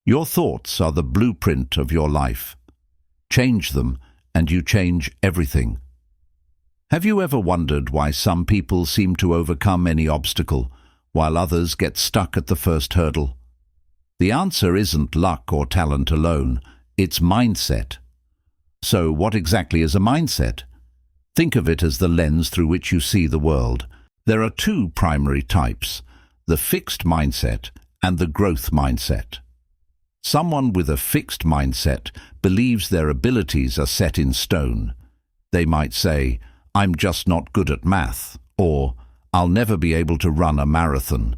Your thoughts are the blueprint of your life. Change them, and you change everything. Have you ever wondered why some people seem to overcome any obstacle, while others get stuck at the first hurdle? The answer isn't luck or talent alone, it's mindset. So what exactly is a mindset? Think of it as the lens through which you see the world. There are two primary types, the fixed mindset and the growth mindset. Someone with a fixed mindset believes their abilities are set in stone. They might say, "I'm just not good at math," or "I'll never be able to run a marathon."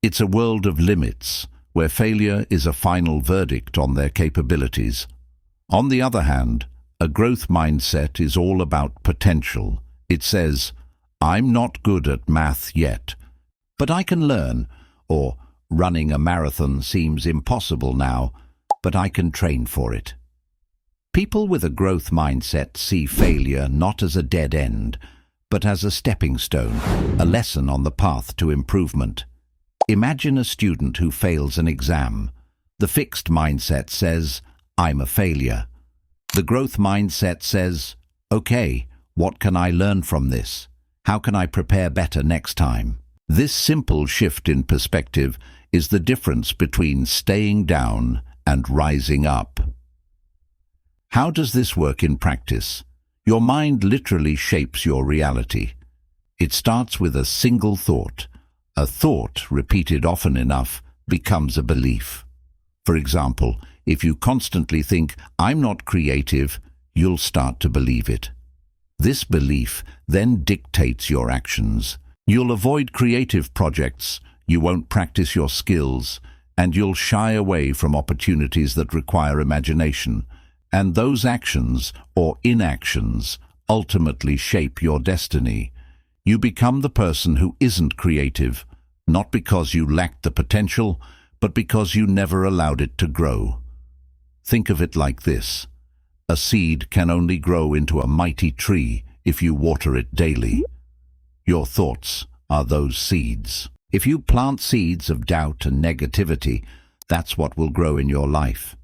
It's a world of limits, where failure is a final verdict on their capabilities. On the other hand, a growth mindset is all about potential. It says, "I'm not good at math yet, but I can learn," or "Running a marathon seems impossible now, but I can train for it." People with a growth mindset see failure not as a dead end, but as a stepping stone, a lesson on the path to improvement. Imagine a student who fails an exam. The fixed mindset says, "I'm a failure." The growth mindset says, "Okay, what can I learn from this? How can I prepare better next time?" This simple shift in perspective is the difference between staying down and rising up. How does this work in practice? Your mind literally shapes your reality. It starts with a single thought. A thought, repeated often enough, becomes a belief. For example, if you constantly think, "I'm not creative," you'll start to believe it. This belief then dictates your actions. You'll avoid creative projects, you won't practice your skills, and you'll shy away from opportunities that require imagination. And those actions, or inactions, ultimately shape your destiny. You become the person who isn't creative, not because you lacked the potential, but because you never allowed it to grow. Think of it like this. A seed can only grow into a mighty tree if you water it daily. Your thoughts are those seeds. If you plant seeds of doubt and negativity, that's what will grow in your life.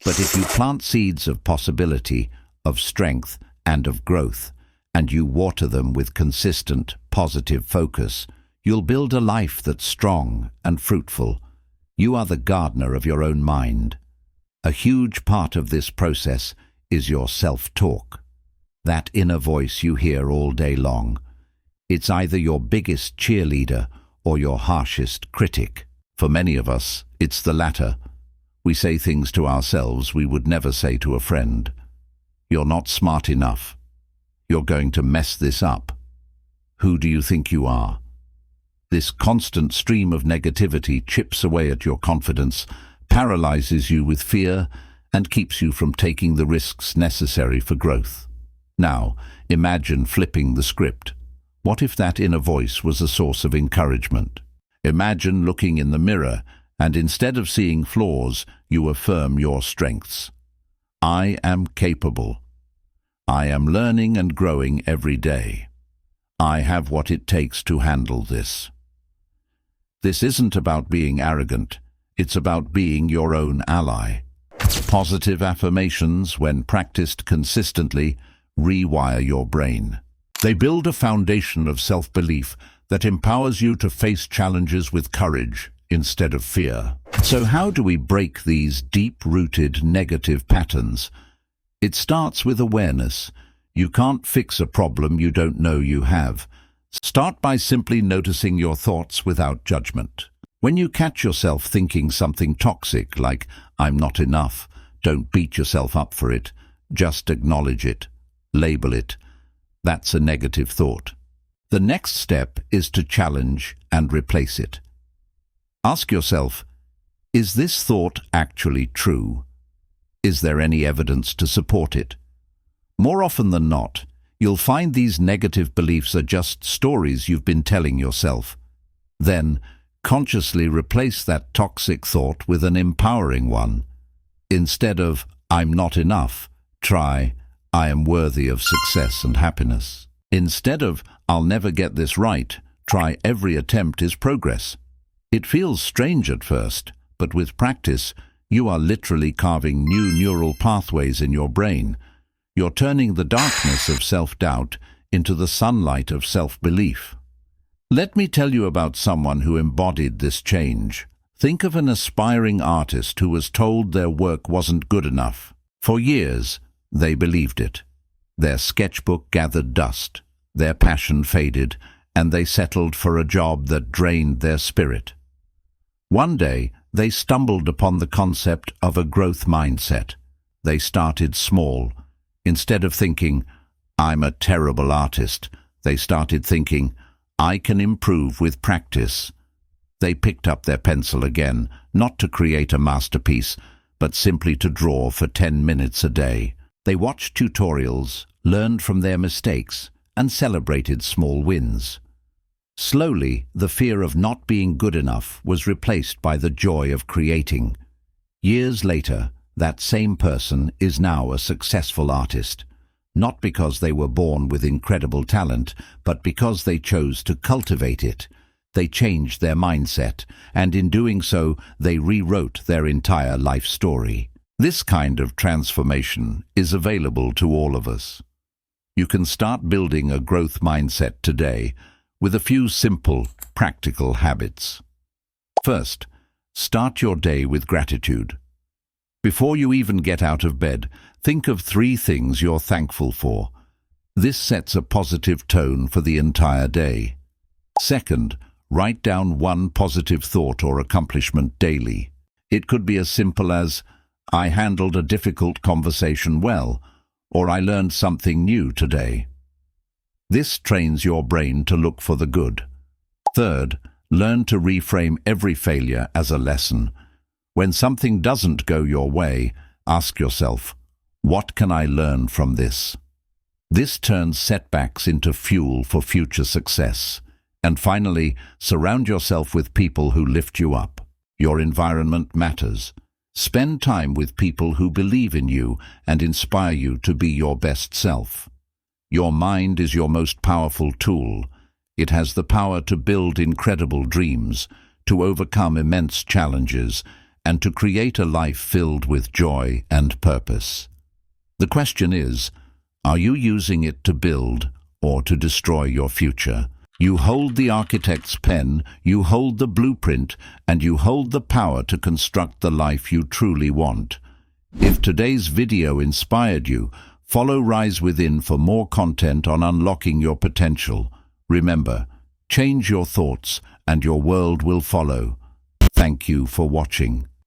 But if you plant seeds of possibility, of strength, and of growth, and you water them with consistent, positive focus, you'll build a life that's strong and fruitful. You are the gardener of your own mind. A huge part of this process is your self-talk, that inner voice you hear all day long. It's either your biggest cheerleader or your harshest critic. For many of us, it's the latter. We say things to ourselves we would never say to a friend. "You're not smart enough. You're going to mess this up. Who do you think you are?" This constant stream of negativity chips away at your confidence, paralyzes you with fear, and keeps you from taking the risks necessary for growth. Now, imagine flipping the script. What if that inner voice was a source of encouragement? Imagine looking in the mirror, and instead of seeing flaws, you affirm your strengths. "I am capable. I am learning and growing every day. I have what it takes to handle this." This isn't about being arrogant. It's about being your own ally. Positive affirmations, when practiced consistently, rewire your brain. They build a foundation of self-belief that empowers you to face challenges with courage instead of fear. So how do we break these deep-rooted negative patterns? It starts with awareness. You can't fix a problem you don't know you have. Start by simply noticing your thoughts without judgment. When you catch yourself thinking something toxic like, "I'm not enough," don't beat yourself up for it. Just acknowledge it. Label it. That's a negative thought. The next step is to challenge and replace it. Ask yourself, is this thought actually true? Is there any evidence to support it? More often than not, you'll find these negative beliefs are just stories you've been telling yourself. Then, consciously replace that toxic thought with an empowering one. Instead of, "I'm not enough," try, "I am worthy of success and happiness." Instead of, "I'll never get this right," try, "Every attempt is progress." It feels strange at first, but with practice, You are literally carving new neural pathways in your brain. You're turning the darkness of self-doubt into the sunlight of self-belief. Let me tell you about someone who embodied this change. Think of an aspiring artist who was told their work wasn't good enough. For years, they believed it. Their sketchbook gathered dust, their passion faded, and they settled for a job that drained their spirit. One day, they stumbled upon the concept of a growth mindset. They started small. Instead of thinking, "I'm a terrible artist," they started thinking, "I can improve with practice." They picked up their pencil again, not to create a masterpiece, but simply to draw for 10 minutes a day. They watched tutorials, learned from their mistakes, and celebrated small wins. Slowly, the fear of not being good enough was replaced by the joy of creating. Years later, that same person is now a successful artist, not because they were born with incredible talent, but because they chose to cultivate it. They changed their mindset, and in doing so, they rewrote their entire life story. This kind of transformation is available to all of us. You can start building a growth mindset today with a few simple, practical habits. First, start your day with gratitude. Before you even get out of bed, think of 3 things you're thankful for. This sets a positive tone for the entire day. Second, write down one positive thought or accomplishment daily. It could be as simple as, "I handled a difficult conversation well," or "I learned something new today." This trains your brain to look for the good. Third, learn to reframe every failure as a lesson. When something doesn't go your way, ask yourself, "What can I learn from this?" This turns setbacks into fuel for future success. And finally, surround yourself with people who lift you up. Your environment matters. Spend time with people who believe in you and inspire you to be your best self. Your mind is your most powerful tool. It has the power to build incredible dreams, to overcome immense challenges, and to create a life filled with joy and purpose. The question is, are you using it to build or to destroy your future? You hold the architect's pen, you hold the blueprint, and you hold the power to construct the life you truly want. If today's video inspired you, follow Rise Within for more content on unlocking your potential. Remember, change your thoughts and your world will follow. Thank you for watching.